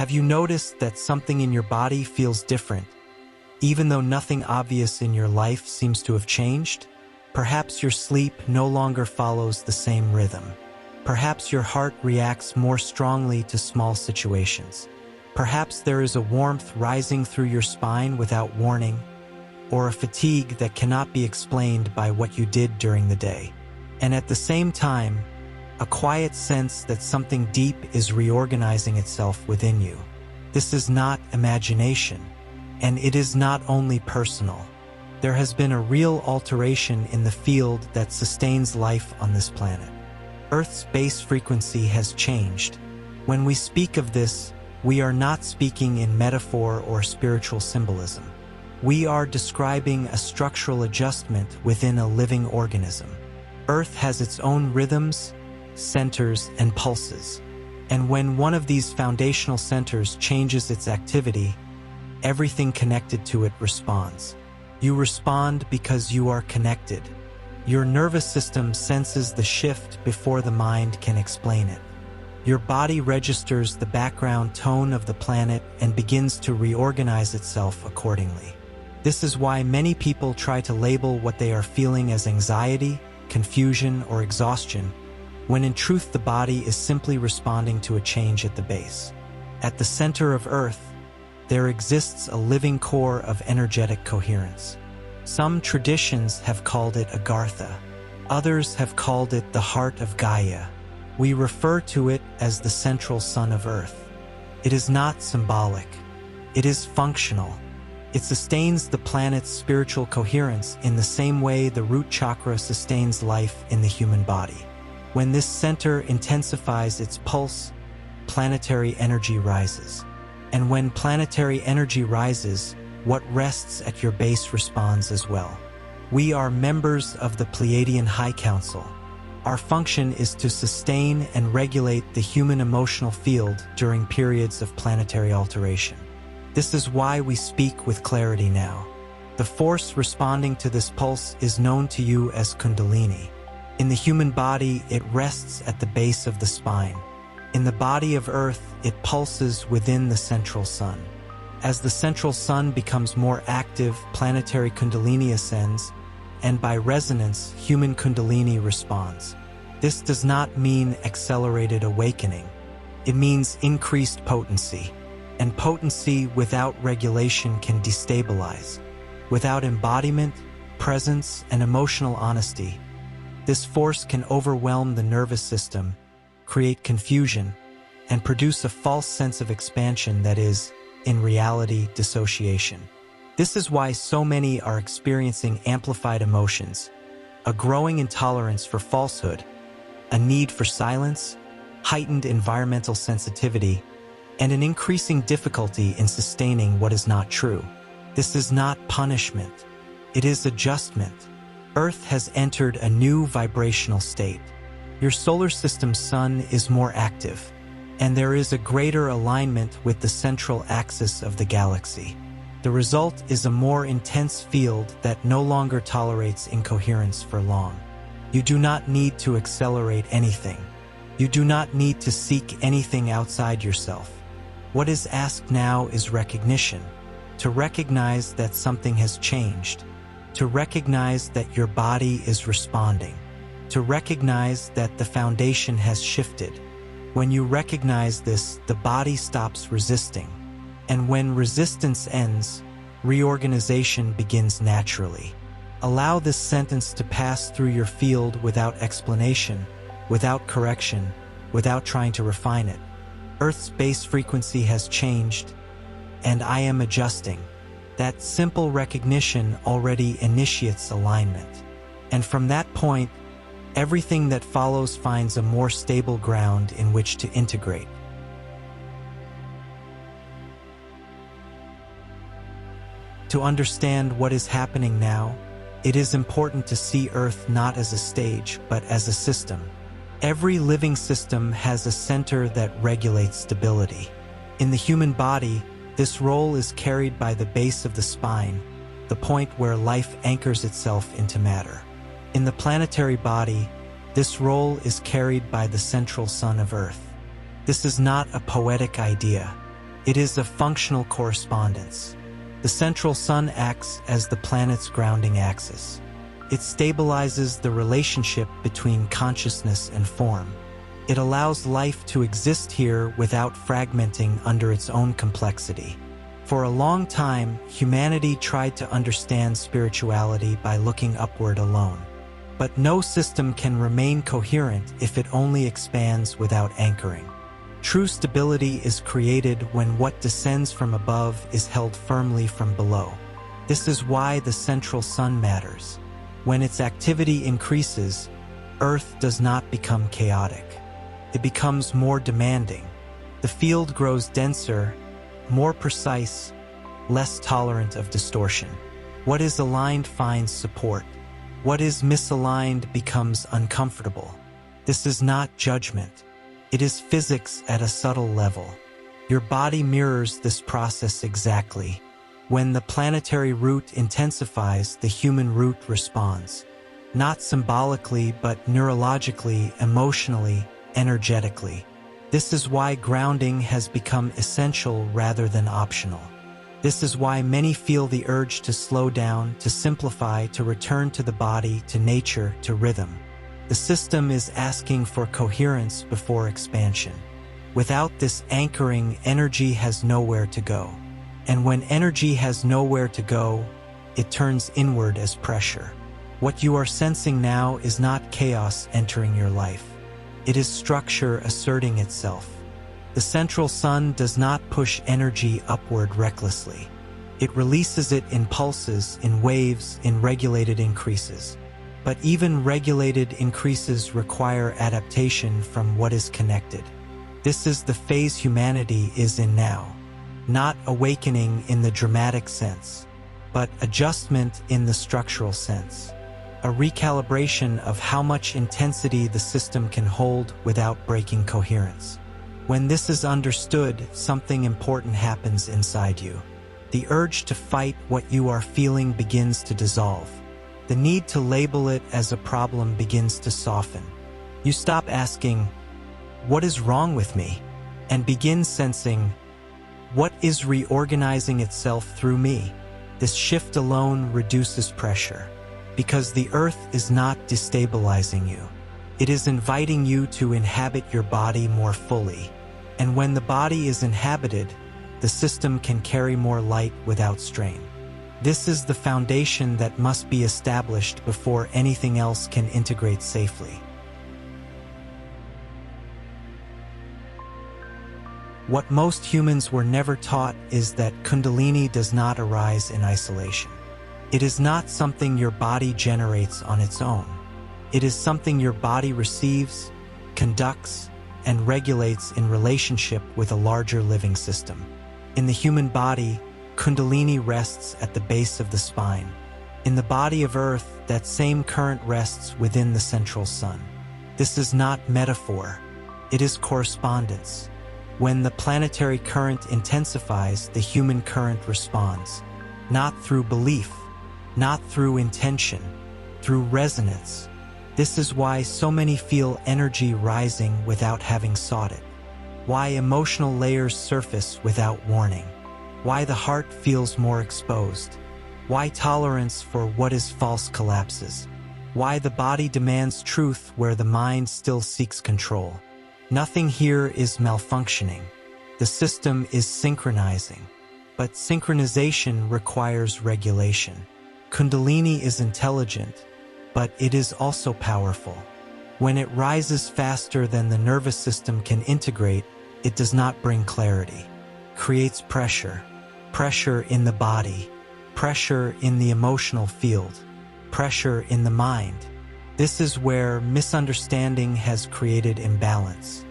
Have you noticed that something in your body feels different, even though nothing obvious in your life seems to have changed? Perhaps your sleep no longer follows the same rhythm. Perhaps your heart reacts more strongly to small situations. Perhaps there is a warmth rising through your spine without warning, or a fatigue that cannot be explained by what you did during the day. And at the same time, a quiet sense that something deep is reorganizing itself within you. This is not imagination, and it is not only personal. There has been a real alteration in the field that sustains life on this planet. Earth's base frequency has changed. When we speak of this, we are not speaking in metaphor or spiritual symbolism. We are describing a structural adjustment within a living organism. Earth has its own rhythms, centers, and pulses. And when one of these foundational centers changes its activity, everything connected to it responds. You respond because you are connected. Your nervous system senses the shift before the mind can explain it. Your body registers the background tone of the planet and begins to reorganize itself accordingly. This is why many people try to label what they are feeling as anxiety, confusion, or exhaustion, when in truth the body is simply responding to a change at the base. At the center of Earth, there exists a living core of energetic coherence. Some traditions have called it Agartha. Others have called it the heart of Gaia. We refer to it as the central sun of Earth. It is not symbolic. It is functional. It sustains the planet's spiritual coherence in the same way the root chakra sustains life in the human body. When this center intensifies its pulse, planetary energy rises. And when planetary energy rises, what rests at your base responds as well. We are members of the Pleiadian High Council. Our function is to sustain and regulate the human emotional field during periods of planetary alteration. This is why we speak with clarity now. The force responding to this pulse is known to you as Kundalini. In the human body, it rests at the base of the spine. In the body of Earth, it pulses within the central sun. As the central sun becomes more active, planetary Kundalini ascends, and by resonance, human Kundalini responds. This does not mean accelerated awakening. It means increased potency. And potency without regulation can destabilize. Without embodiment, presence, and emotional honesty, this force can overwhelm the nervous system, create confusion, and produce a false sense of expansion that is, in reality, dissociation. This is why so many are experiencing amplified emotions, a growing intolerance for falsehood, a need for silence, heightened environmental sensitivity, and an increasing difficulty in sustaining what is not true. This is not punishment. It is adjustment. Earth has entered a new vibrational state. Your solar system's sun is more active, and there is a greater alignment with the central axis of the galaxy. The result is a more intense field that no longer tolerates incoherence for long. You do not need to accelerate anything. You do not need to seek anything outside yourself. What is asked now is recognition, to recognize that something has changed, to recognize that your body is responding, to recognize that the foundation has shifted. When you recognize this, the body stops resisting. And when resistance ends, reorganization begins naturally. Allow this sentence to pass through your field without explanation, without correction, without trying to refine it. Earth's base frequency has changed, and I am adjusting. That simple recognition already initiates alignment. And from that point, everything that follows finds a more stable ground in which to integrate. To understand what is happening now, it is important to see Earth not as a stage, but as a system. Every living system has a center that regulates stability. In the human body, this role is carried by the base of the spine, the point where life anchors itself into matter. In the planetary body, this role is carried by the central sun of Earth. This is not a poetic idea. It is a functional correspondence. The central sun acts as the planet's grounding axis. It stabilizes the relationship between consciousness and form. It allows life to exist here without fragmenting under its own complexity. For a long time, humanity tried to understand spirituality by looking upward alone. But no system can remain coherent if it only expands without anchoring. True stability is created when what descends from above is held firmly from below. This is why the central sun matters. When its activity increases, Earth does not become chaotic. It becomes more demanding. The field grows denser, more precise, less tolerant of distortion. What is aligned finds support. What is misaligned becomes uncomfortable. This is not judgment. It is physics at a subtle level. Your body mirrors this process exactly. When the planetary root intensifies, the human root responds. Not symbolically, but neurologically, emotionally, energetically. This is why grounding has become essential rather than optional. This is why many feel the urge to slow down, to simplify, to return to the body, to nature, to rhythm. The system is asking for coherence before expansion. Without this anchoring, energy has nowhere to go. And when energy has nowhere to go, it turns inward as pressure. What you are sensing now is not chaos entering your life. It is structure asserting itself. The central sun does not push energy upward recklessly. It releases it in pulses, in waves, in regulated increases. But even regulated increases require adaptation from what is connected. This is the phase humanity is in now. Not awakening in the dramatic sense, but adjustment in the structural sense. A recalibration of how much intensity the system can hold without breaking coherence. When this is understood, something important happens inside you. The urge to fight what you are feeling begins to dissolve. The need to label it as a problem begins to soften. You stop asking, "What is wrong with me?" and begin sensing, "What is reorganizing itself through me?" This shift alone reduces pressure, because the earth is not destabilizing you. It is inviting you to inhabit your body more fully. And when the body is inhabited, the system can carry more light without strain. This is the foundation that must be established before anything else can integrate safely. What most humans were never taught is that Kundalini does not arise in isolation. It is not something your body generates on its own. It is something your body receives, conducts, and regulates in relationship with a larger living system. In the human body, Kundalini rests at the base of the spine. In the body of Earth, that same current rests within the central sun. This is not metaphor. It is correspondence. When the planetary current intensifies, the human current responds. Not through belief, not through intention, through resonance. This is why so many feel energy rising without having sought it. Why emotional layers surface without warning. Why the heart feels more exposed. Why tolerance for what is false collapses. Why the body demands truth where the mind still seeks control. Nothing here is malfunctioning. The system is synchronizing. But synchronization requires regulation. Kundalini is intelligent, but it is also powerful. When it rises faster than the nervous system can integrate, it does not bring clarity. Creates pressure. Pressure in the body. Pressure in the emotional field. Pressure in the mind. This is where misunderstanding has created imbalance.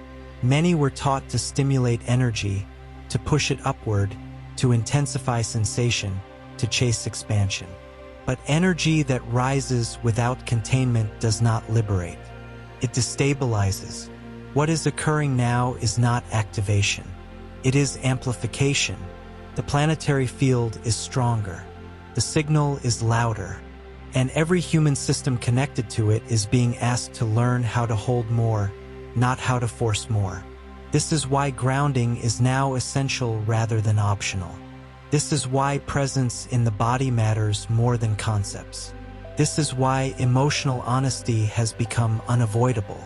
Many were taught to stimulate energy, to push it upward, to intensify sensation, to chase expansion. But energy that rises without containment does not liberate. It destabilizes. What is occurring now is not activation. It is amplification. The planetary field is stronger. The signal is louder. And every human system connected to it is being asked to learn how to hold more, not how to force more. This is why grounding is now essential rather than optional. This is why presence in the body matters more than concepts. This is why emotional honesty has become unavoidable.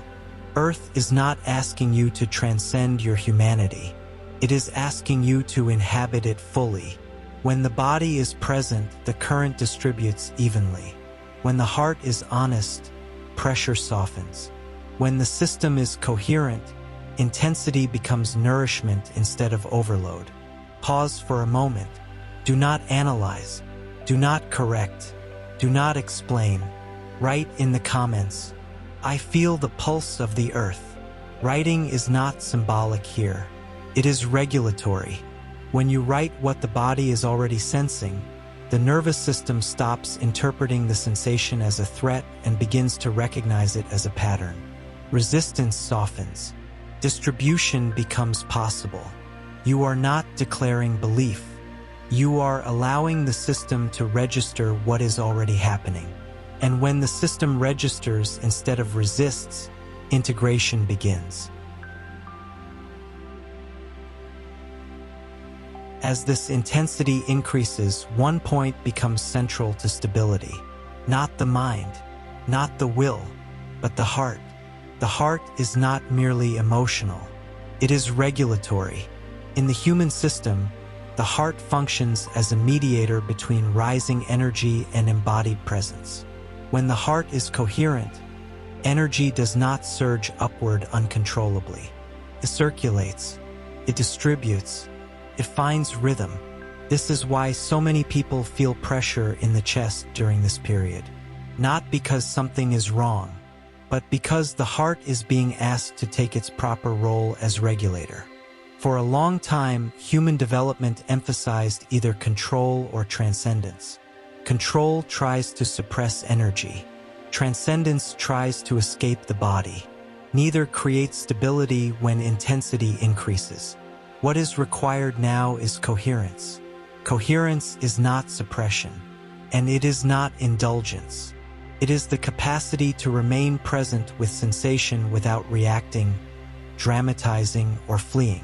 Earth is not asking you to transcend your humanity. It is asking you to inhabit it fully. When the body is present, the current distributes evenly. When the heart is honest, pressure softens. When the system is coherent, intensity becomes nourishment instead of overload. Pause for a moment. Do not analyze. Do not correct. Do not explain. Write in the comments, "I feel the pulse of the earth." Writing is not symbolic here. It is regulatory. When you write what the body is already sensing, the nervous system stops interpreting the sensation as a threat and begins to recognize it as a pattern. Resistance softens. Distribution becomes possible. You are not declaring belief. You are allowing the system to register what is already happening. And when the system registers instead of resists, integration begins. As this intensity increases, one point becomes central to stability. Not the mind, not the will, but the heart. The heart is not merely emotional. It is regulatory. In the human system, the heart functions as a mediator between rising energy and embodied presence. When the heart is coherent, energy does not surge upward uncontrollably. It circulates. It distributes. It finds rhythm. This is why so many people feel pressure in the chest during this period. Not because something is wrong, but because the heart is being asked to take its proper role as regulator. For a long time, human development emphasized either control or transcendence. Control tries to suppress energy. Transcendence tries to escape the body. Neither creates stability when intensity increases. What is required now is coherence. Coherence is not suppression, and it is not indulgence. It is the capacity to remain present with sensation without reacting, dramatizing, or fleeing.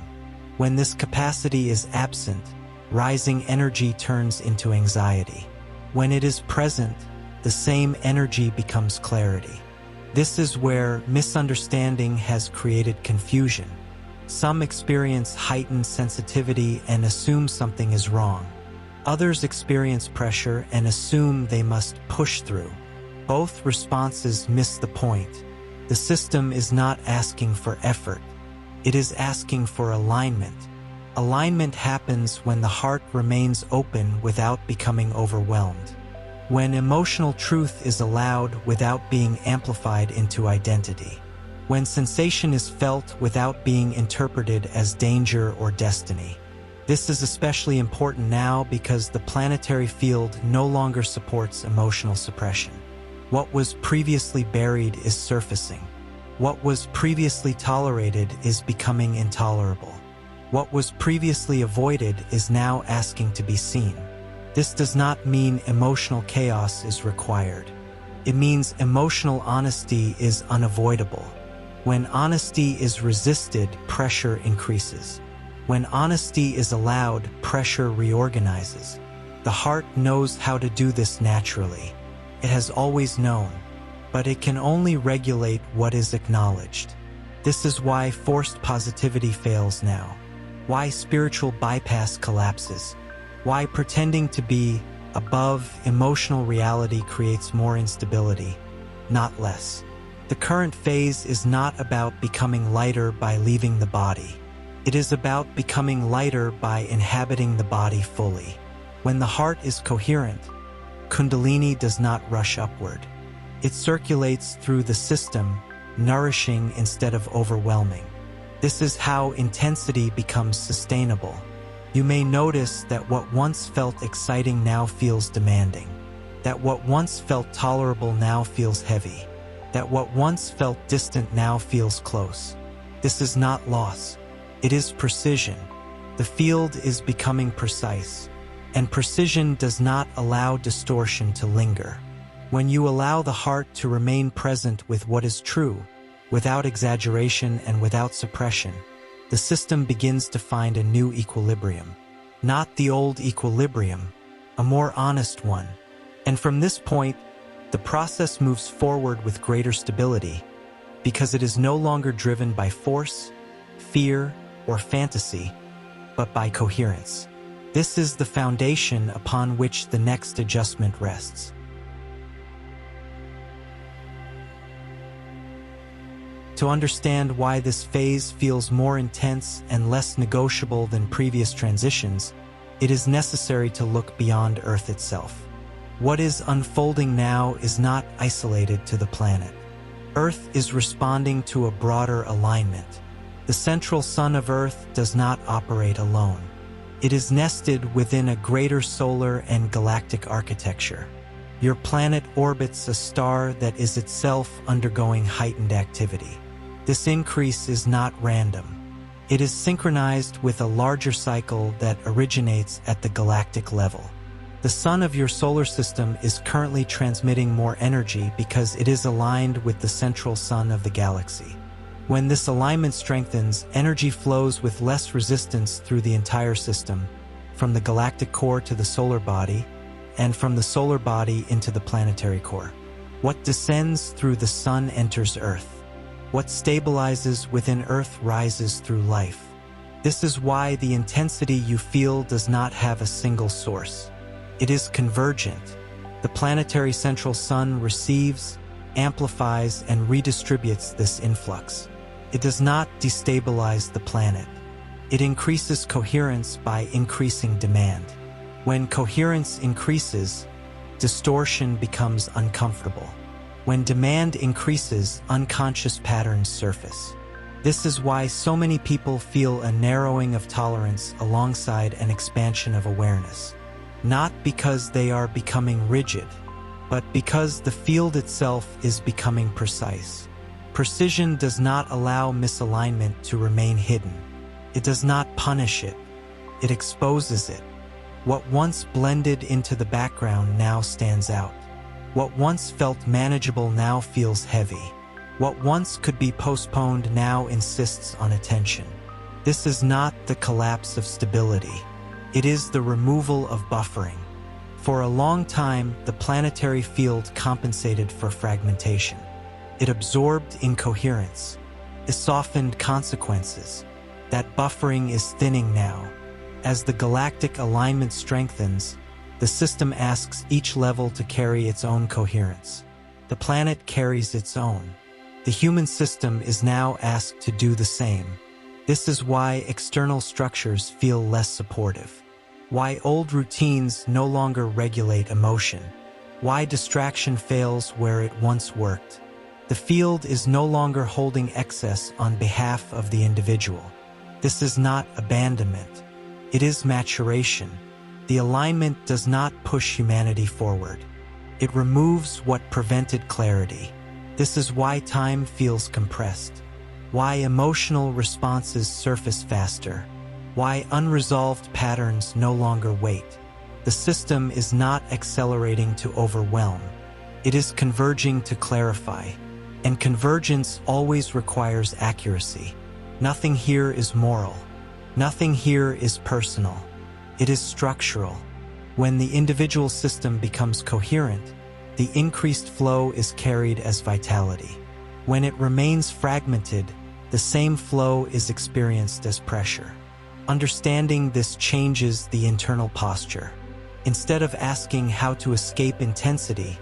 When this capacity is absent, rising energy turns into anxiety. When it is present, the same energy becomes clarity. This is where misunderstanding has created confusion. Some experience heightened sensitivity and assume something is wrong. Others experience pressure and assume they must push through. Both responses miss the point. The system is not asking for effort. It is asking for alignment. Alignment happens when the heart remains open without becoming overwhelmed. When emotional truth is allowed without being amplified into identity. When sensation is felt without being interpreted as danger or destiny. This is especially important now because the planetary field no longer supports emotional suppression. What was previously buried is surfacing. What was previously tolerated is becoming intolerable. What was previously avoided is now asking to be seen. This does not mean emotional chaos is required. It means emotional honesty is unavoidable. When honesty is resisted, pressure increases. When honesty is allowed, pressure reorganizes. The heart knows how to do this naturally. It has always known. But it can only regulate what is acknowledged. This is why forced positivity fails now. Why spiritual bypass collapses. Why pretending to be above emotional reality creates more instability, not less. The current phase is not about becoming lighter by leaving the body. It is about becoming lighter by inhabiting the body fully. When the heart is coherent, Kundalini does not rush upward. It circulates through the system, nourishing instead of overwhelming. This is how intensity becomes sustainable. You may notice that what once felt exciting now feels demanding. That what once felt tolerable now feels heavy. That what once felt distant now feels close. This is not loss. It is precision. The field is becoming precise. And precision does not allow distortion to linger. When you allow the heart to remain present with what is true, without exaggeration and without suppression, the system begins to find a new equilibrium. Not the old equilibrium, a more honest one. And from this point, the process moves forward with greater stability, because it is no longer driven by force, fear, or fantasy, but by coherence. This is the foundation upon which the next adjustment rests. To understand why this phase feels more intense and less negotiable than previous transitions, it is necessary to look beyond Earth itself. What is unfolding now is not isolated to the planet. Earth is responding to a broader alignment. The central sun of Earth does not operate alone. It is nested within a greater solar and galactic architecture. Your planet orbits a star that is itself undergoing heightened activity. This increase is not random. It is synchronized with a larger cycle that originates at the galactic level. The sun of your solar system is currently transmitting more energy because it is aligned with the central sun of the galaxy. When this alignment strengthens, energy flows with less resistance through the entire system, from the galactic core to the solar body, and from the solar body into the planetary core. What descends through the sun enters Earth. What stabilizes within Earth rises through life. This is why the intensity you feel does not have a single source. It is convergent. The planetary central sun receives, amplifies, and redistributes this influx. It does not destabilize the planet. It increases coherence by increasing demand. When coherence increases, distortion becomes uncomfortable. When demand increases, unconscious patterns surface. This is why so many people feel a narrowing of tolerance alongside an expansion of awareness. Not because they are becoming rigid, but because the field itself is becoming precise. Precision does not allow misalignment to remain hidden. It does not punish it. It exposes it. What once blended into the background now stands out. What once felt manageable now feels heavy. What once could be postponed now insists on attention. This is not the collapse of stability. It is the removal of buffering. For a long time, the planetary field compensated for fragmentation. It absorbed incoherence. It softened consequences. That buffering is thinning now. As the galactic alignment strengthens, the system asks each level to carry its own coherence. The planet carries its own. The human system is now asked to do the same. This is why external structures feel less supportive. Why old routines no longer regulate emotion. Why distraction fails where it once worked. The field is no longer holding excess on behalf of the individual. This is not abandonment. It is maturation. The alignment does not push humanity forward. It removes what prevented clarity. This is why time feels compressed. Why emotional responses surface faster. Why unresolved patterns no longer wait. The system is not accelerating to overwhelm. It is converging to clarify. And convergence always requires accuracy. Nothing here is moral. Nothing here is personal. It is structural. When the individual system becomes coherent, the increased flow is carried as vitality. When it remains fragmented, the same flow is experienced as pressure. Understanding this changes the internal posture. Instead of asking how to escape intensity,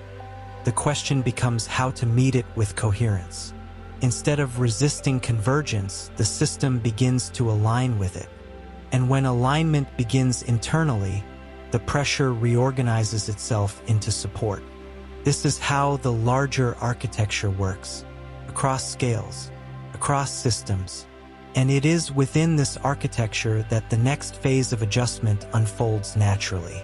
the question becomes how to meet it with coherence. Instead of resisting convergence, the system begins to align with it. And when alignment begins internally, the pressure reorganizes itself into support. This is how the larger architecture works, across scales, across systems. And it is within this architecture that the next phase of adjustment unfolds naturally.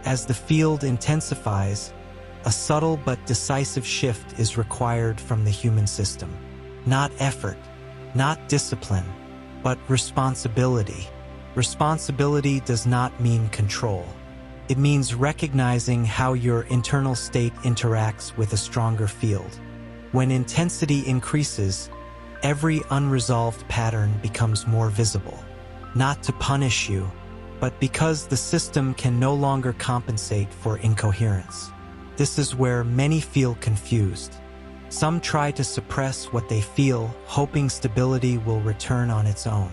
As the field intensifies, a subtle but decisive shift is required from the human system. Not effort, not discipline, but responsibility. Responsibility does not mean control. It means recognizing how your internal state interacts with a stronger field. When intensity increases, every unresolved pattern becomes more visible, not to punish you, but because the system can no longer compensate for incoherence. This is where many feel confused. Some try to suppress what they feel, hoping stability will return on its own.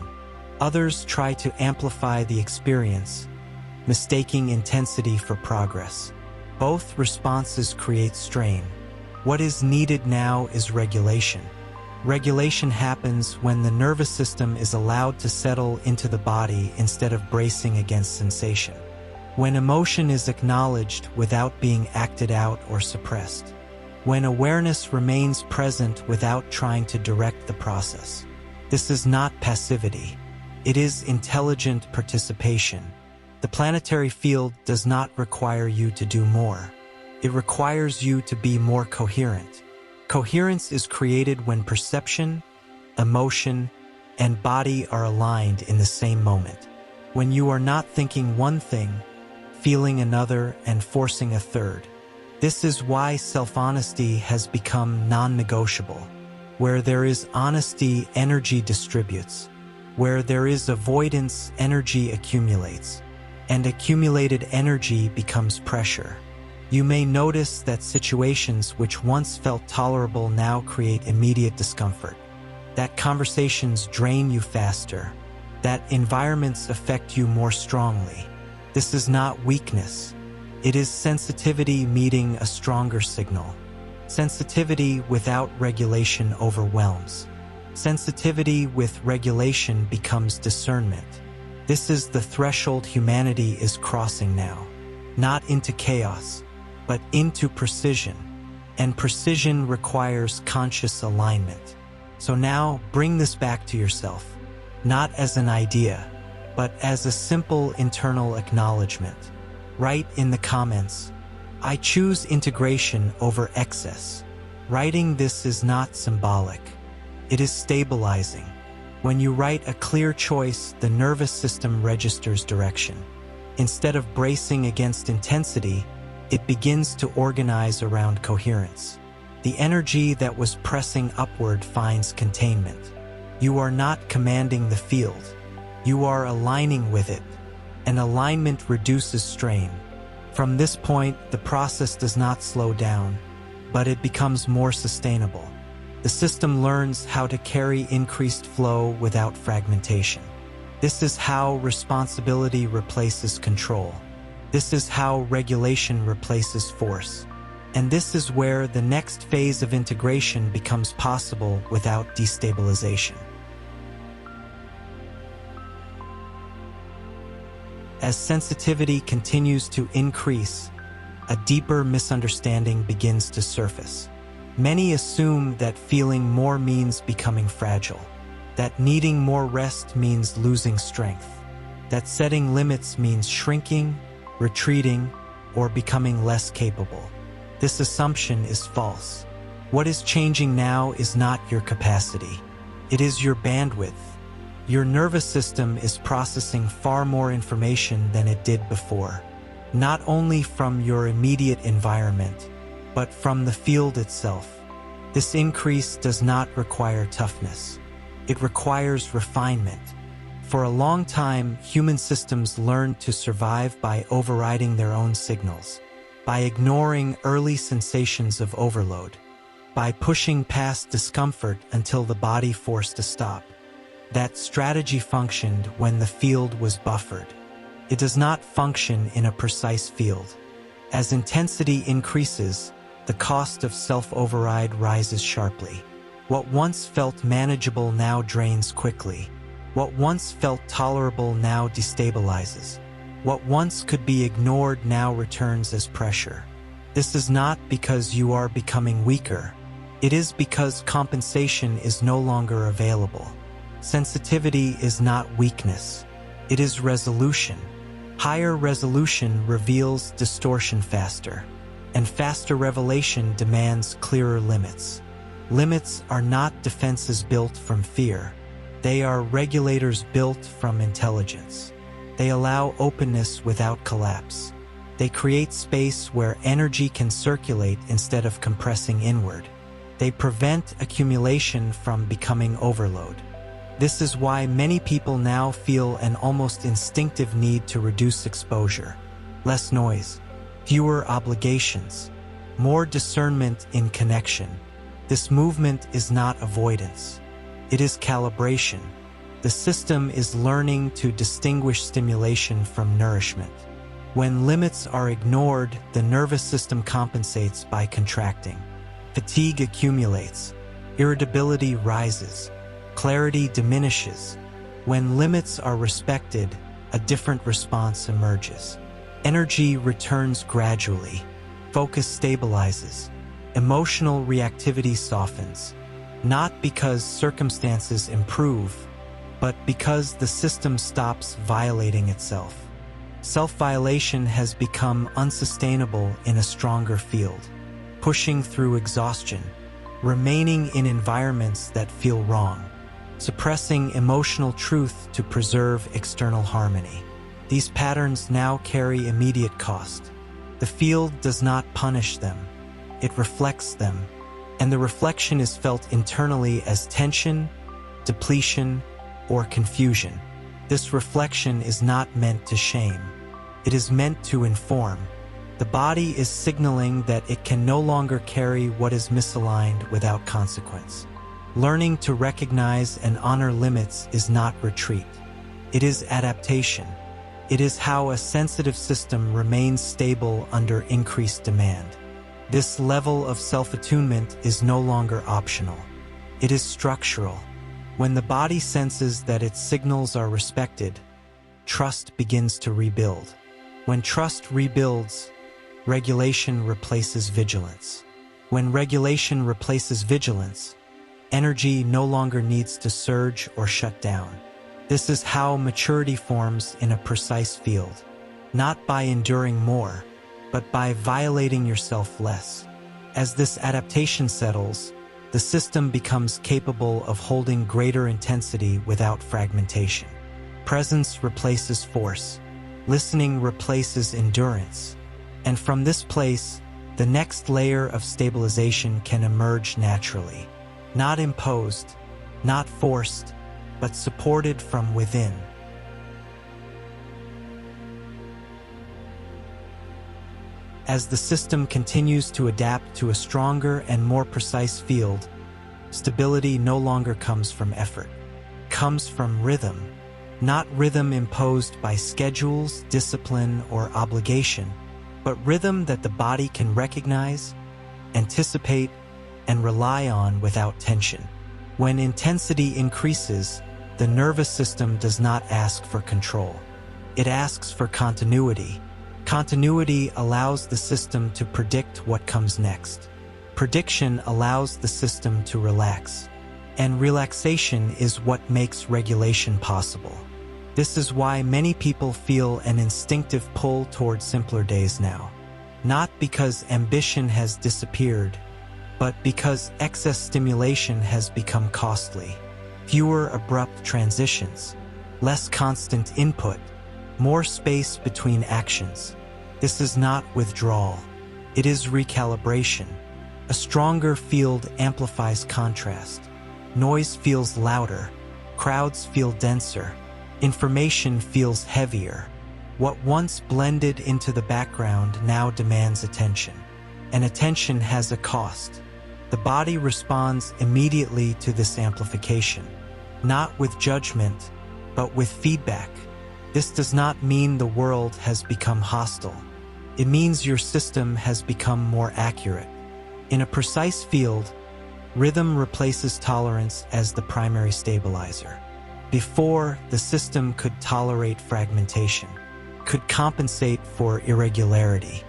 Others try to amplify the experience, mistaking intensity for progress. Both responses create strain. What is needed now is regulation. Regulation happens when the nervous system is allowed to settle into the body instead of bracing against sensation. When emotion is acknowledged without being acted out or suppressed. When awareness remains present without trying to direct the process. This is not passivity. It is intelligent participation. The planetary field does not require you to do more. It requires you to be more coherent. Coherence is created when perception, emotion, and body are aligned in the same moment. When you are not thinking one thing, feeling another, and forcing a third. This is why self-honesty has become non-negotiable. Where there is honesty, energy distributes. Where there is avoidance, energy accumulates. And accumulated energy becomes pressure. You may notice that situations which once felt tolerable now create immediate discomfort. That conversations drain you faster. That environments affect you more strongly. This is not weakness. It is sensitivity meeting a stronger signal. Sensitivity without regulation overwhelms. Sensitivity with regulation becomes discernment. This is the threshold humanity is crossing now. Not into chaos, but into precision. And precision requires conscious alignment. So now bring this back to yourself, not as an idea, but as a simple internal acknowledgement. Write in the comments, I choose integration over excess. Writing this is not symbolic. It is stabilizing. When you write a clear choice, the nervous system registers direction. Instead of bracing against intensity, it begins to organize around coherence. The energy that was pressing upward finds containment. You are not commanding the field. You are aligning with it. And alignment reduces strain. From this point, the process does not slow down, but it becomes more sustainable. The system learns how to carry increased flow without fragmentation. This is how responsibility replaces control. This is how regulation replaces force. And this is where the next phase of integration becomes possible without destabilization. As sensitivity continues to increase, a deeper misunderstanding begins to surface. Many assume that feeling more means becoming fragile, that needing more rest means losing strength, that setting limits means shrinking, retreating, or becoming less capable. This assumption is false. What is changing now is not your capacity. It is your bandwidth. Your nervous system is processing far more information than it did before, not only from your immediate environment, but from the field itself. This increase does not require toughness. It requires refinement. For a long time, human systems learned to survive by overriding their own signals, by ignoring early sensations of overload, by pushing past discomfort until the body forced a stop. That strategy functioned when the field was buffered. It does not function in a precise field. As intensity increases, the cost of self-override rises sharply. What once felt manageable now drains quickly. What once felt tolerable now destabilizes. What once could be ignored now returns as pressure. This is not because you are becoming weaker. It is because compensation is no longer available. Sensitivity is not weakness. It is resolution. Higher resolution reveals distortion faster, and faster revelation demands clearer limits. Limits are not defenses built from fear. They are regulators built from intelligence. They allow openness without collapse. They create space where energy can circulate instead of compressing inward. They prevent accumulation from becoming overload. This is why many people now feel an almost instinctive need to reduce exposure. Less noise, fewer obligations, more discernment in connection. This movement is not avoidance. It is calibration. The system is learning to distinguish stimulation from nourishment. When limits are ignored, the nervous system compensates by contracting. Fatigue accumulates. Irritability rises. Clarity diminishes. When limits are respected, a different response emerges. Energy returns gradually. Focus stabilizes. Emotional reactivity softens. Not because circumstances improve, but because the system stops violating itself. Self-violation has become unsustainable in a stronger field, pushing through exhaustion, remaining in environments that feel wrong, suppressing emotional truth to preserve external harmony. These patterns now carry immediate cost. The field does not punish them, it reflects them, and the reflection is felt internally as tension, depletion, or confusion. This reflection is not meant to shame. It is meant to inform. The body is signaling that it can no longer carry what is misaligned without consequence. Learning to recognize and honor limits is not retreat. It is adaptation. It is how a sensitive system remains stable under increased demand. This level of self-attunement is no longer optional. It is structural. When the body senses that its signals are respected, trust begins to rebuild. When trust rebuilds, regulation replaces vigilance. When regulation replaces vigilance, energy no longer needs to surge or shut down. This is how maturity forms in a precise field, not by enduring more, but by violating yourself less. As this adaptation settles, the system becomes capable of holding greater intensity without fragmentation. Presence replaces force. Listening replaces endurance. And from this place, the next layer of stabilization can emerge naturally. Not imposed, not forced, but supported from within. As the system continues to adapt to a stronger and more precise field, stability no longer comes from effort. It comes from rhythm. Not rhythm imposed by schedules, discipline, or obligation, but rhythm that the body can recognize, anticipate, and rely on without tension. When intensity increases, the nervous system does not ask for control. It asks for continuity. Continuity allows the system to predict what comes next. Prediction allows the system to relax. And relaxation is what makes regulation possible. This is why many people feel an instinctive pull toward simpler days now. Not because ambition has disappeared, but because excess stimulation has become costly. Fewer abrupt transitions, less constant input, more space between actions. This is not withdrawal. It is recalibration. A stronger field amplifies contrast. Noise feels louder. Crowds feel denser. Information feels heavier. What once blended into the background now demands attention. And attention has a cost. The body responds immediately to this amplification, not with judgment, but with feedback. This does not mean the world has become hostile. It means your system has become more accurate. In a precise field, rhythm replaces tolerance as the primary stabilizer. Before, the system could tolerate fragmentation, could compensate for irregularity,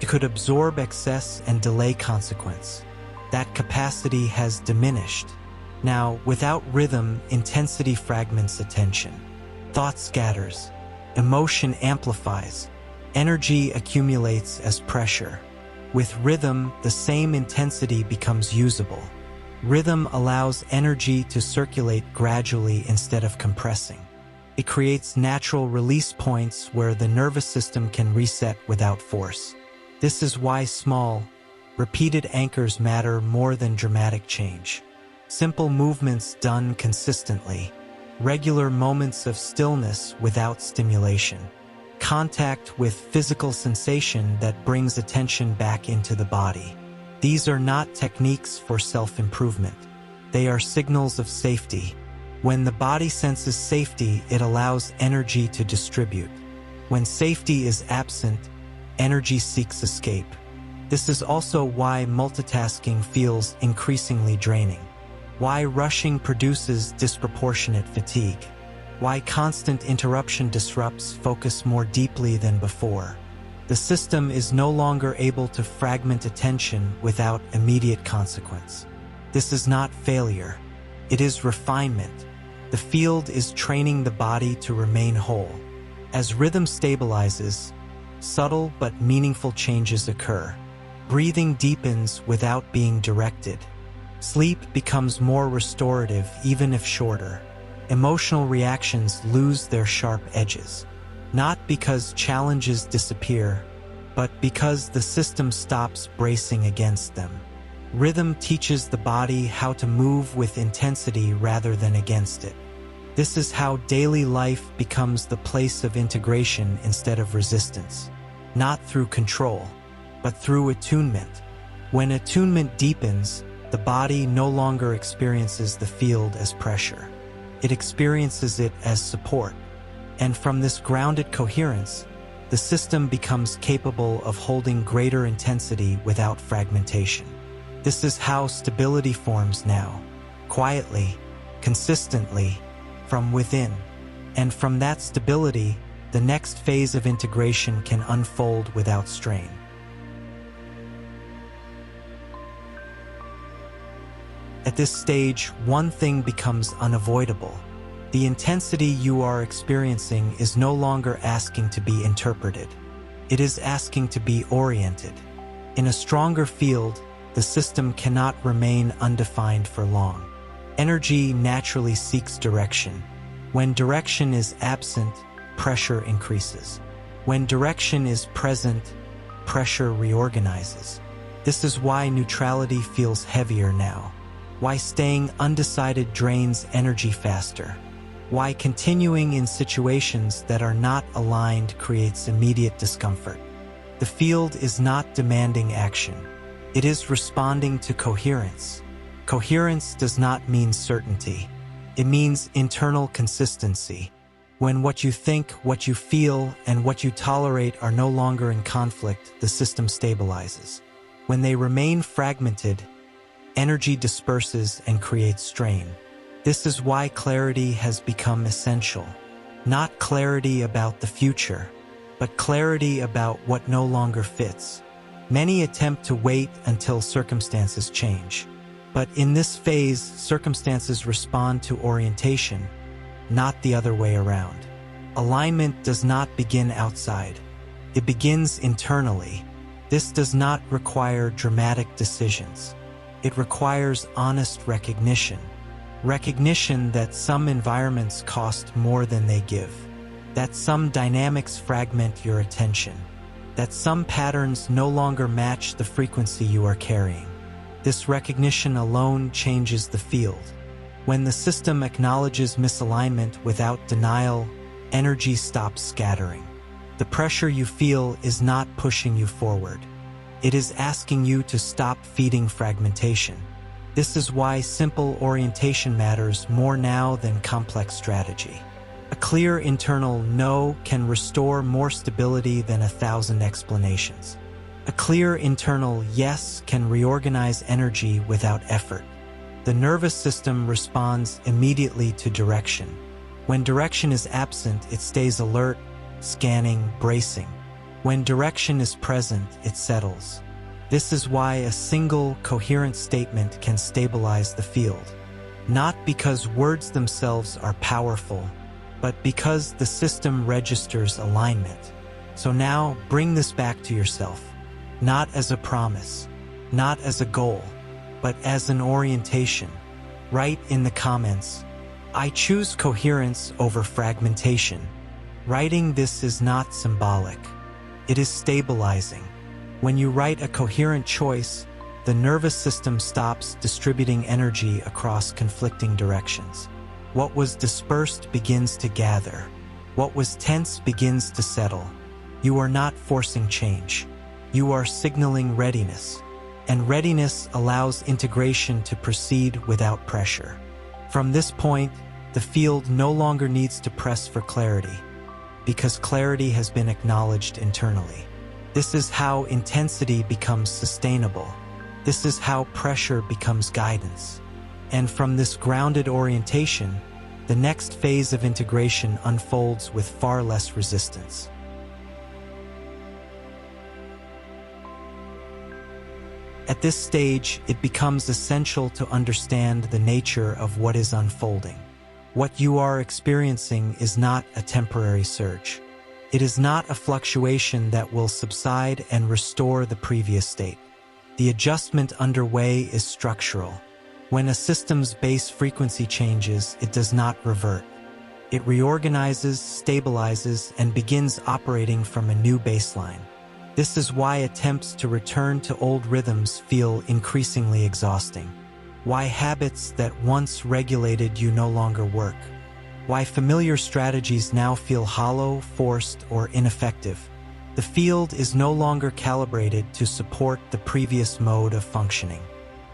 it could absorb excess and delay consequence. That capacity has diminished. Now, without rhythm, intensity fragments attention. Thought scatters. Emotion amplifies. Energy accumulates as pressure. With rhythm, the same intensity becomes usable. Rhythm allows energy to circulate gradually instead of compressing. It creates natural release points where the nervous system can reset without force. This is why small, Repeated anchors matter more than dramatic change. Simple movements done consistently. Regular moments of stillness without stimulation. Contact with physical sensation that brings attention back into the body. These are not techniques for self-improvement. They are signals of safety. When the body senses safety, it allows energy to distribute. When safety is absent, energy seeks escape. This is also why multitasking feels increasingly draining. Why rushing produces disproportionate fatigue. Why constant interruption disrupts focus more deeply than before. The system is no longer able to fragment attention without immediate consequence. This is not failure. It is refinement. The field is training the body to remain whole. As rhythm stabilizes, subtle but meaningful changes occur. Breathing deepens without being directed. Sleep becomes more restorative even if shorter. Emotional reactions lose their sharp edges. Not because challenges disappear, but because the system stops bracing against them. Rhythm teaches the body how to move with intensity rather than against it. This is how daily life becomes the place of integration instead of resistance. Not through control, but through attunement. When attunement deepens, the body no longer experiences the field as pressure. It experiences it as support. And from this grounded coherence, the system becomes capable of holding greater intensity without fragmentation. This is how stability forms now, quietly, consistently, from within. And from that stability, the next phase of integration can unfold without strain. At this stage, one thing becomes unavoidable. The intensity you are experiencing is no longer asking to be interpreted. It is asking to be oriented. In a stronger field, the system cannot remain undefined for long. Energy naturally seeks direction. When direction is absent, pressure increases. When direction is present, pressure reorganizes. This is why neutrality feels heavier now. Why staying undecided drains energy faster. Why continuing in situations that are not aligned creates immediate discomfort. The field is not demanding action. It is responding to coherence. Coherence does not mean certainty. It means internal consistency. When what you think, what you feel, and what you tolerate are no longer in conflict, the system stabilizes. When they remain fragmented, energy disperses and creates strain. This is why clarity has become essential. Not clarity about the future, but clarity about what no longer fits. Many attempt to wait until circumstances change. But in this phase, circumstances respond to orientation, not the other way around. Alignment does not begin outside. It begins internally. This does not require dramatic decisions. It requires honest recognition. Recognition that some environments cost more than they give. That some dynamics fragment your attention. That some patterns no longer match the frequency you are carrying. This recognition alone changes the field. When the system acknowledges misalignment without denial, energy stops scattering. The pressure you feel is not pushing you forward. It is asking you to stop feeding fragmentation. This is why simple orientation matters more now than complex strategy. A clear internal no can restore more stability than 1,000 explanations. A clear internal yes can reorganize energy without effort. The nervous system responds immediately to direction. When direction is absent, it stays alert, scanning, bracing. When direction is present, it settles. This is why a single, coherent statement can stabilize the field. Not because words themselves are powerful, but because the system registers alignment. So now, bring this back to yourself. Not as a promise, not as a goal, but as an orientation. Write in the comments, I choose coherence over fragmentation. Writing this is not symbolic. It is stabilizing. When you write a coherent choice, the nervous system stops distributing energy across conflicting directions. What was dispersed begins to gather. What was tense begins to settle. You are not forcing change. You are signaling readiness. And readiness allows integration to proceed without pressure. From this point, the field no longer needs to press for clarity, because clarity has been acknowledged internally. This is how intensity becomes sustainable. This is how pressure becomes guidance. And from this grounded orientation, the next phase of integration unfolds with far less resistance. At this stage, it becomes essential to understand the nature of what is unfolding. What you are experiencing is not a temporary surge. It is not a fluctuation that will subside and restore the previous state. The adjustment underway is structural. When a system's base frequency changes, it does not revert. It reorganizes, stabilizes, and begins operating from a new baseline. This is why attempts to return to old rhythms feel increasingly exhausting. Why habits that once regulated you no longer work. Why familiar strategies now feel hollow, forced, or ineffective. The field is no longer calibrated to support the previous mode of functioning.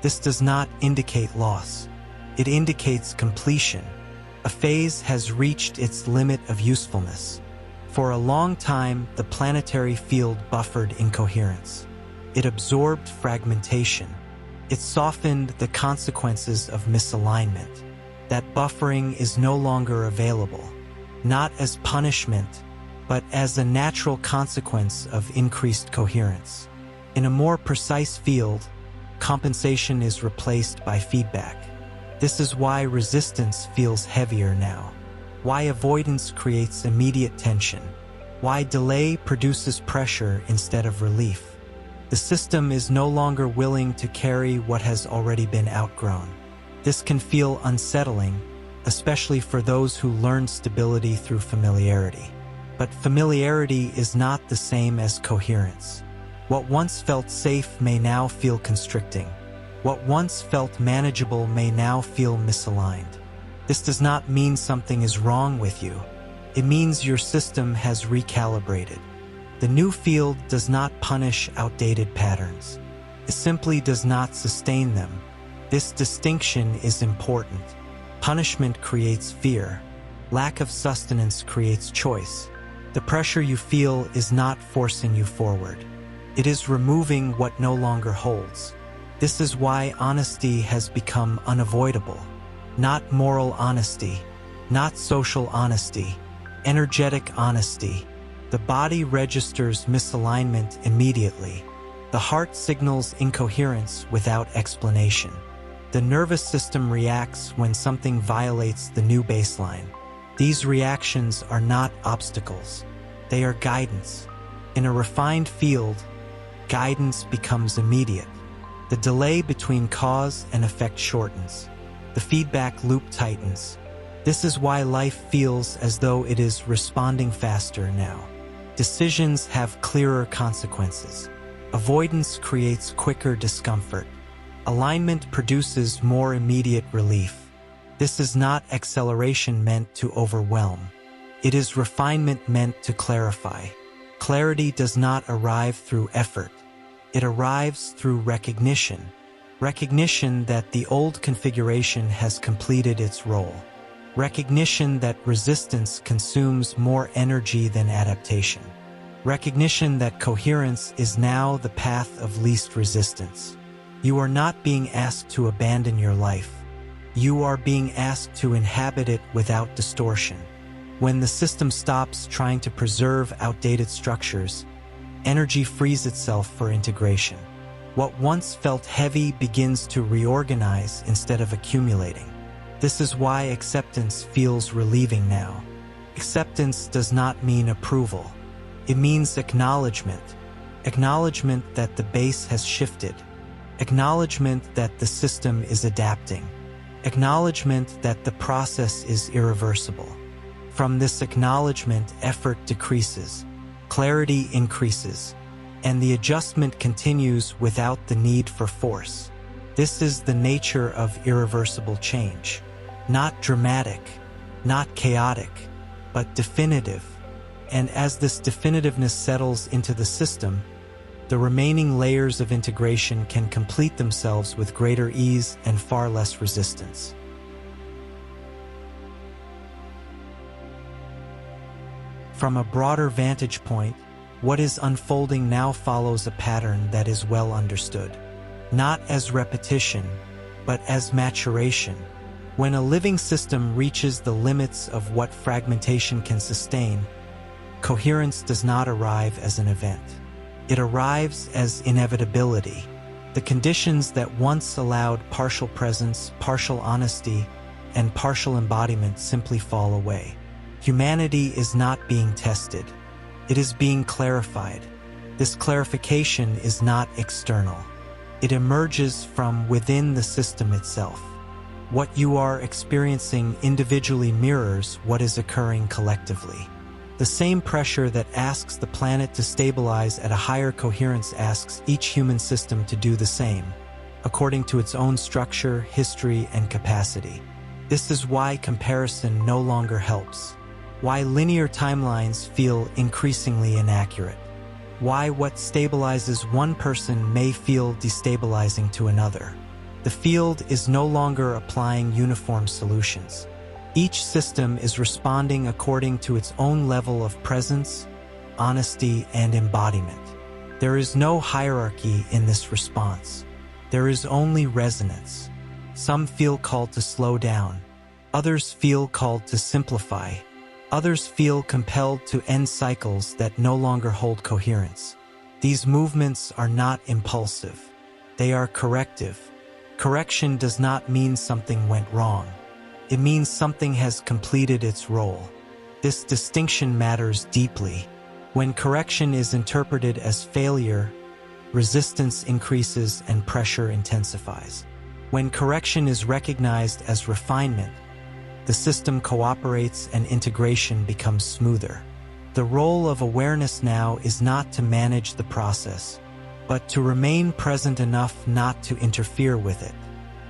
This does not indicate loss. It indicates completion. A phase has reached its limit of usefulness. For a long time, the planetary field buffered incoherence. It absorbed fragmentation. It softened the consequences of misalignment. That buffering is no longer available, not as punishment, but as a natural consequence of increased coherence. In a more precise field, compensation is replaced by feedback. This is why resistance feels heavier now. Why avoidance creates immediate tension. Why delay produces pressure instead of relief. The system is no longer willing to carry what has already been outgrown. This can feel unsettling, especially for those who learn stability through familiarity. But familiarity is not the same as coherence. What once felt safe may now feel constricting. What once felt manageable may now feel misaligned. This does not mean something is wrong with you. It means your system has recalibrated. The new field does not punish outdated patterns. It simply does not sustain them. This distinction is important. Punishment creates fear. Lack of sustenance creates choice. The pressure you feel is not forcing you forward. It is removing what no longer holds. This is why honesty has become unavoidable. Not moral honesty, not social honesty, energetic honesty. The body registers misalignment immediately. The heart signals incoherence without explanation. The nervous system reacts when something violates the new baseline. These reactions are not obstacles. They are guidance. In a refined field, guidance becomes immediate. The delay between cause and effect shortens. The feedback loop tightens. This is why life feels as though it is responding faster now. Decisions have clearer consequences. Avoidance creates quicker discomfort. Alignment produces more immediate relief. This is not acceleration meant to overwhelm. It is refinement meant to clarify. Clarity does not arrive through effort. It arrives through recognition. Recognition that the old configuration has completed its role. Recognition that resistance consumes more energy than adaptation. Recognition that coherence is now the path of least resistance. You are not being asked to abandon your life. You are being asked to inhabit it without distortion. When the system stops trying to preserve outdated structures, energy frees itself for integration. What once felt heavy begins to reorganize instead of accumulating. This is why acceptance feels relieving now. Acceptance does not mean approval. It means acknowledgement. Acknowledgement that the base has shifted. Acknowledgement that the system is adapting. Acknowledgement that the process is irreversible. From this acknowledgement, effort decreases. Clarity increases. and the adjustment continues without the need for force. This is the nature of irreversible change. Not dramatic, not chaotic, but definitive. And as this definitiveness settles into the system, the remaining layers of integration can complete themselves with greater ease and far less resistance. From a broader vantage point, what is unfolding now follows a pattern that is well understood. Not as repetition, but as maturation. When a living system reaches the limits of what fragmentation can sustain, coherence does not arrive as an event. It arrives as inevitability. The conditions that once allowed partial presence, partial honesty, and partial embodiment simply fall away. Humanity is not being tested. It is being clarified. This clarification is not external. It emerges from within the system itself. What you are experiencing individually mirrors what is occurring collectively. The same pressure that asks the planet to stabilize at a higher coherence asks each human system to do the same, according to its own structure, history, and capacity. This is why comparison no longer helps. Why linear timelines feel increasingly inaccurate. Why what stabilizes one person may feel destabilizing to another. The field is no longer applying uniform solutions. Each system is responding according to its own level of presence, honesty, and embodiment. There is no hierarchy in this response. There is only resonance. Some feel called to slow down. Others feel called to simplify. Others feel compelled to end cycles that no longer hold coherence. These movements are not impulsive. They are corrective. Correction does not mean something went wrong. It means something has completed its role. This distinction matters deeply. When correction is interpreted as failure, resistance increases and pressure intensifies. When correction is recognized as refinement, the system cooperates and integration becomes smoother. The role of awareness now is not to manage the process, but to remain present enough not to interfere with it.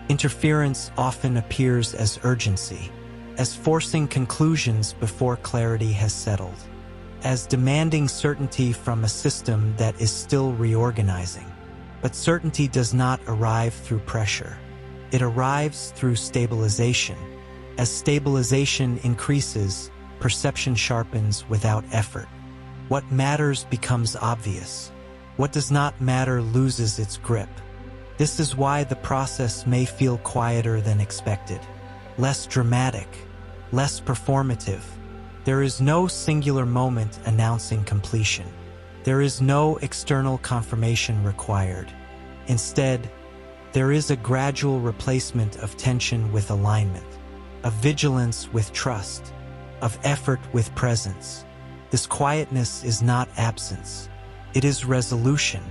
Interference often appears as urgency, as forcing conclusions before clarity has settled, as demanding certainty from a system that is still reorganizing. But certainty does not arrive through pressure. It arrives through stabilization. As stabilization increases, perception sharpens without effort. What matters becomes obvious. What does not matter loses its grip. This is why the process may feel quieter than expected, less dramatic, less performative. There is no singular moment announcing completion. There is no external confirmation required. Instead, there is a gradual replacement of tension with alignment, of vigilance with trust, of effort with presence. This quietness is not absence. It is resolution.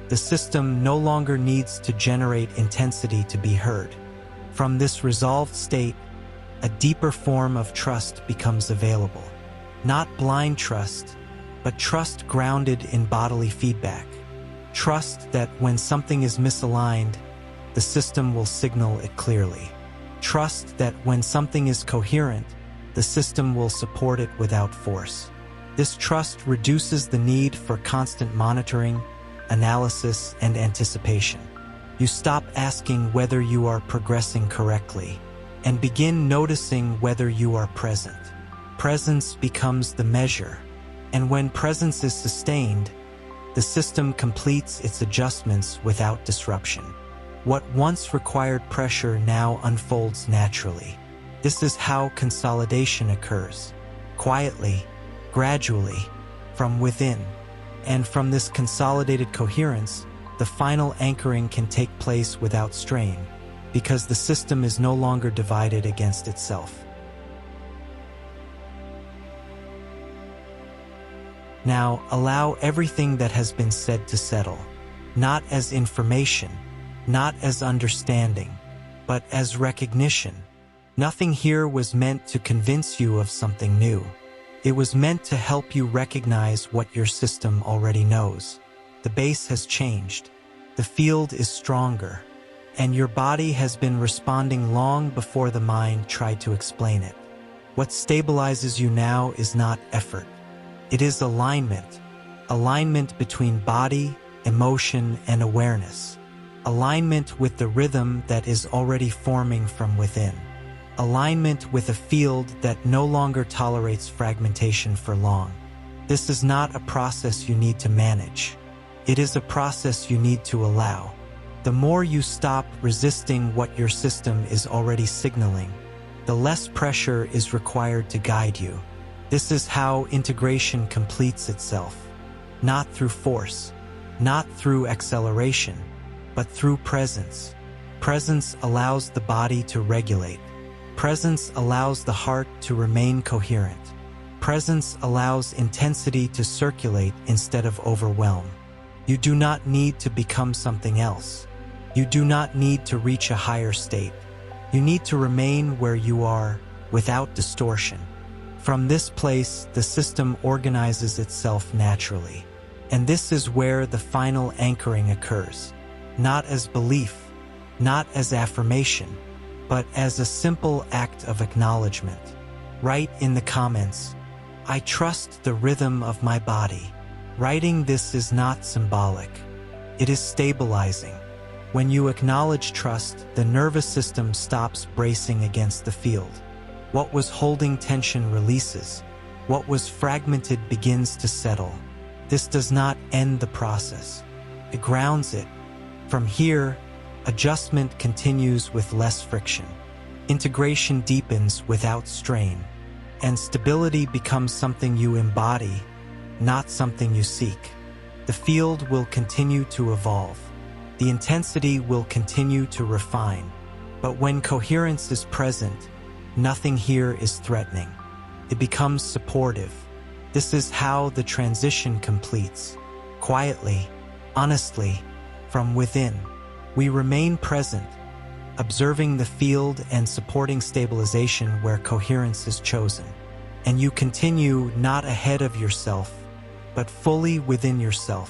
The system no longer needs to generate intensity to be heard. From this resolved state, a deeper form of trust becomes available. Not blind trust, but trust grounded in bodily feedback. Trust that when something is misaligned, the system will signal it clearly. Trust that when something is coherent, the system will support it without force. This trust reduces the need for constant monitoring, analysis, and anticipation. You stop asking whether you are progressing correctly and begin noticing whether you are present. Presence becomes the measure, and when presence is sustained, the system completes its adjustments without disruption. What once required pressure now unfolds naturally. This is how consolidation occurs, quietly, gradually, from within. And from this consolidated coherence, the final anchoring can take place without strain, because the system is no longer divided against itself. Now, allow everything that has been said to settle, not as information, not as understanding, but as recognition. Nothing here was meant to convince you of something new. It was meant to help you recognize what your system already knows. The base has changed. The field is stronger. And your body has been responding long before the mind tried to explain it. What stabilizes you now is not effort. It is alignment. Alignment between body, emotion, and awareness. Alignment with the rhythm that is already forming from within. Alignment with a field that no longer tolerates fragmentation for long. This is not a process you need to manage. It is a process you need to allow. The more you stop resisting what your system is already signaling, the less pressure is required to guide you. This is how integration completes itself. Not through force, not through acceleration, but through presence. Presence allows the body to regulate. Presence allows the heart to remain coherent. Presence allows intensity to circulate instead of overwhelm. You do not need to become something else. You do not need to reach a higher state. You need to remain where you are, without distortion. From this place, the system organizes itself naturally. And this is where the final anchoring occurs. Not as belief, not as affirmation, but as a simple act of acknowledgement. Write in the comments, "I trust the rhythm of my body." Writing this is not symbolic. It is stabilizing. When you acknowledge trust, the nervous system stops bracing against the field. What was holding tension releases. What was fragmented begins to settle. This does not end the process. It grounds it. From here, adjustment continues with less friction. Integration deepens without strain. And stability becomes something you embody, not something you seek. The field will continue to evolve. The intensity will continue to refine. But when coherence is present, nothing here is threatening. It becomes supportive. This is how the transition completes. Quietly, honestly, from within. We remain present, observing the field and supporting stabilization where coherence is chosen. And you continue not ahead of yourself, but fully within yourself.